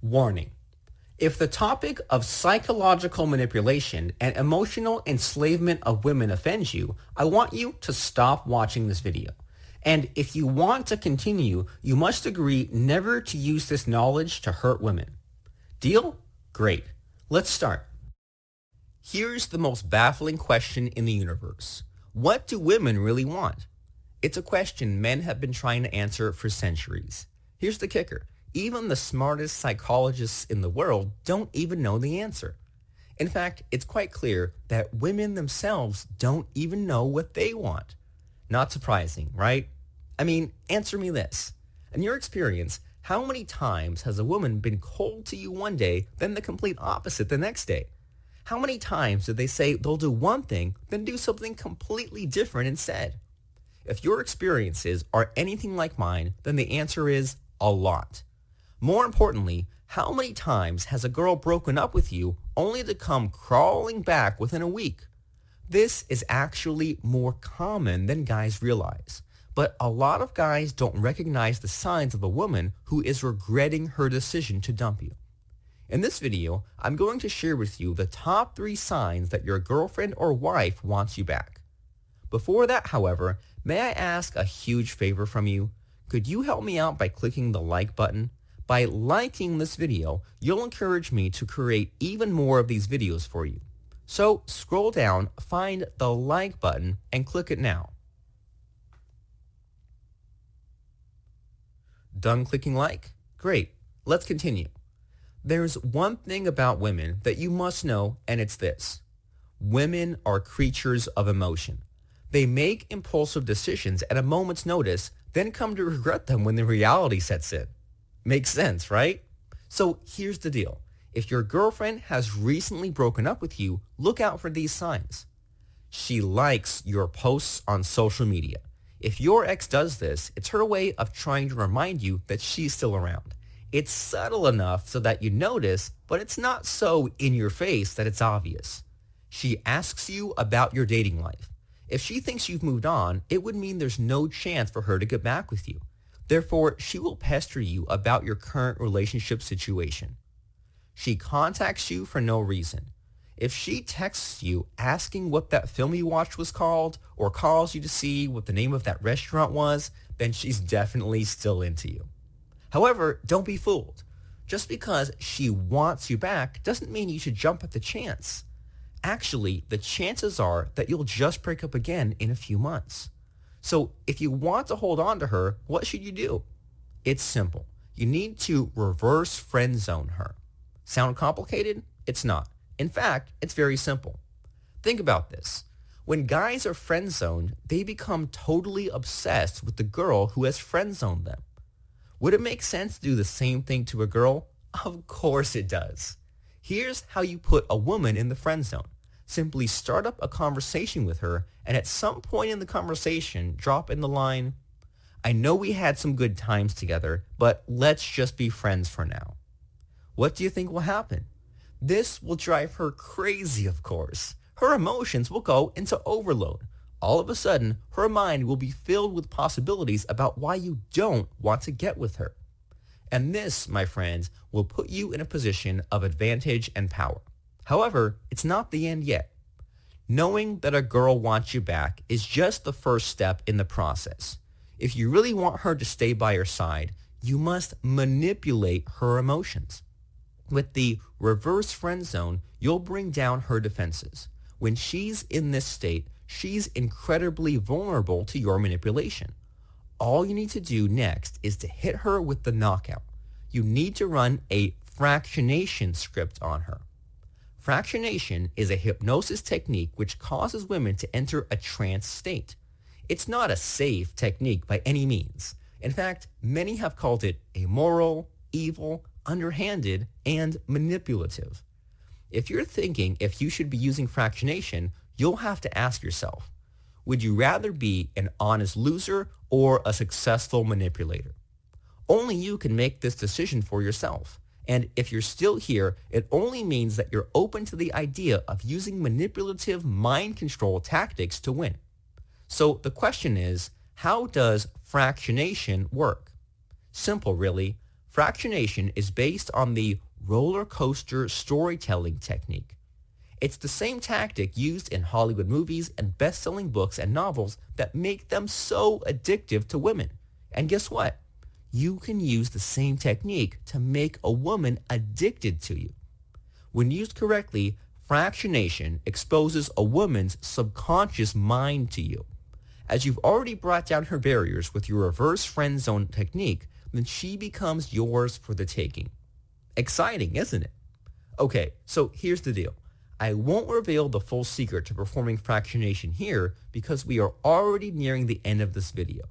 Warning. If the topic of psychological manipulation and emotional enslavement of women offends you, I want you to stop watching this video. And if you want to continue, you must agree never to use this knowledge to hurt women. Deal? Great. Let's start. Here's the most baffling question in the universe. What do women really want? It's a question men have been trying to answer for centuries. Here's the kicker. Even the smartest psychologists in the world don't even know the answer. In fact, it's quite clear that women themselves don't even know what they want. Not surprising, right? I mean, answer me this. In your experience, how many times has a woman been cold to you one day, then the complete opposite the next day? How many times did they say they'll do one thing, then do something completely different instead? If your experiences are anything like mine, then the answer is a lot. More importantly, how many times has a girl broken up with you only to come crawling back within a week? This is actually more common than guys realize. But a lot of guys don't recognize the signs of a woman who is regretting her decision to dump you. In this video, I'm going to share with you the top 3 signs that your girlfriend or wife wants you back. Before that, however, may I ask a huge favor from you? Could you help me out by clicking the like button? By liking this video, you'll encourage me to create even more of these videos for you. So scroll down, find the like button, and click it now. Done clicking like? Great. Let's continue. There's one thing about women that you must know, and it's this. Women are creatures of emotion. They make impulsive decisions at a moment's notice, then come to regret them when the reality sets in. Makes sense, right? So here's the deal. If your girlfriend has recently broken up with you, look out for these signs. She likes your posts on social media. If your ex does this, it's her way of trying to remind you that she's still around. It's subtle enough so that you notice, but it's not so in your face that it's obvious. She asks you about your dating life. If she thinks you've moved on, it would mean there's no chance for her to get back with you. Therefore, she will pester you about your current relationship situation. She contacts you for no reason. If she texts you asking what that film you watched was called, or calls you to see what the name of that restaurant was, then she's definitely still into you. However, don't be fooled. Just because she wants you back doesn't mean you should jump at the chance. Actually, the chances are that you'll just break up again in a few months. So if you want to hold on to her, what should you do? It's simple. You need to reverse friend zone her. Sound complicated? It's not. In fact, it's very simple. Think about this. When guys are friend zoned, they become totally obsessed with the girl who has friend zoned them. Would it make sense to do the same thing to a girl? Of course it does. Here's how you put a woman in the friend zone. Simply start up a conversation with her, and at some point in the conversation, drop in the line, "I know we had some good times together, but let's just be friends for now." What do you think will happen? This will drive her crazy, of course. Her emotions will go into overload. All of a sudden, her mind will be filled with possibilities about why you don't want to get with her. And this, my friends, will put you in a position of advantage and power. However, it's not the end yet. Knowing that a girl wants you back is just the first step in the process. If you really want her to stay by your side, you must manipulate her emotions. With the reverse friend zone, you'll bring down her defenses. When she's in this state, she's incredibly vulnerable to your manipulation. All you need to do next is to hit her with the knockout. You need to run a fractionation script on her. Fractionation is a hypnosis technique which causes women to enter a trance state. It's not a safe technique by any means. In fact, many have called it immoral, evil, underhanded, and manipulative. If you're thinking if you should be using fractionation, you'll have to ask yourself, would you rather be an honest loser or a successful manipulator? Only you can make this decision for yourself. And if you're still here, it only means that you're open to the idea of using manipulative mind control tactics to win. So the question is, How does fractionation work? Simple, really. Fractionation is based on the rollercoaster storytelling technique. It's the same tactic used in Hollywood movies and best-selling books and novels that make them so addictive to women. And guess what? You can use the same technique to make a woman addicted to you. When used correctly, fractionation exposes a woman's subconscious mind to you. As you've already brought down her barriers with your reverse friend zone technique, then she becomes yours for the taking. Exciting, isn't it? Okay, so here's the deal. I won't reveal the full secret to performing fractionation here because we are already nearing the end of this video.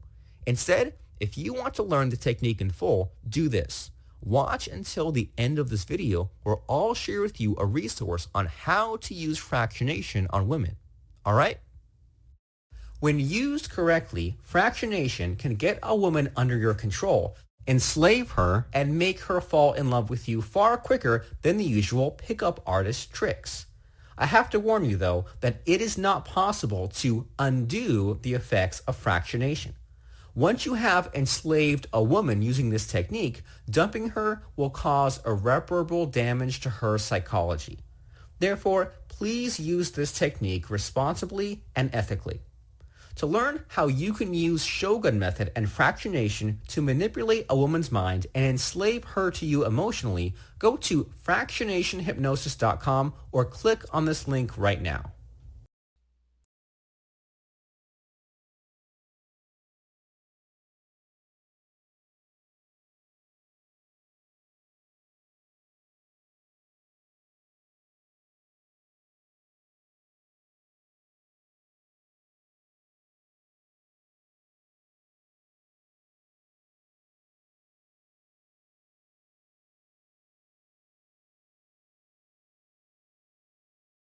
Instead, if you want to learn the technique in full, do this. Watch until the end of this video where I'll share with you a resource on how to use fractionation on women. Alright? When used correctly, fractionation can get a woman under your control, enslave her, and make her fall in love with you far quicker than the usual pickup artist tricks. I have to warn you, though, that it is not possible to undo the effects of fractionation. Once you have enslaved a woman using this technique, dumping her will cause irreparable damage to her psychology. Therefore, please use this technique responsibly and ethically. To learn how you can use Shogun method and fractionation to manipulate a woman's mind and enslave her to you emotionally, go to fractionationhypnosis.com or click on this link right now.